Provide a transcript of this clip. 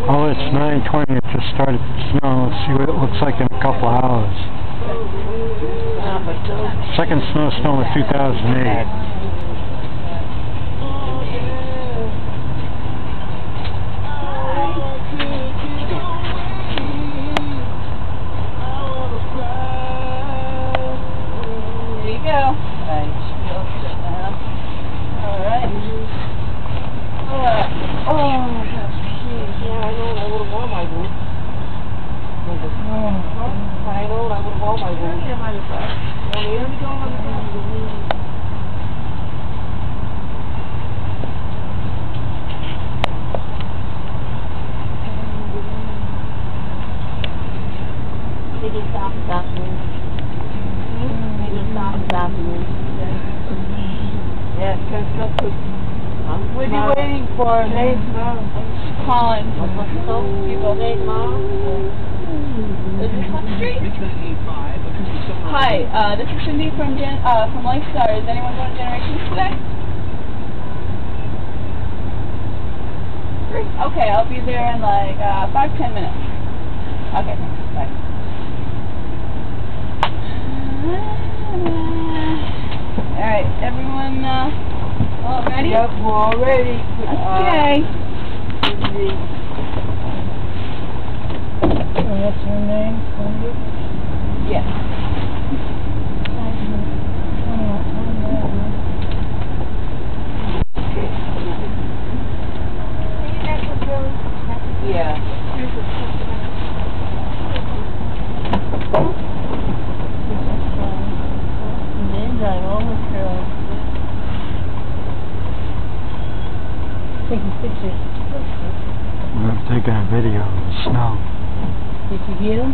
Oh, it's 9:20. It just started to snow. Let's see what it looks like in a couple hours. Second snowstorm of 2008. There you go. Alright. Yeah, I know, I would have worn my boots. I know, I would have worn my boots. Yeah, might as well. Here we go, let me go. Maybe stop this afternoon. Maybe stop this afternoon. Yeah, it's going to come. What are you waiting for? Hey, tomorrow. Calling. People say tomorrow? Is this on the street? Hi, this is Cindy from Lifestar. Is anyone going to Generations today? Great. Okay, I'll be there in like 5-10 minutes. Okay, thanks. Bye. Alright, everyone all ready? Yep, we're all ready. Okay. What's your name? Yes. Yeah. Taking pictures. We're taking a video of the snow. Did you get them?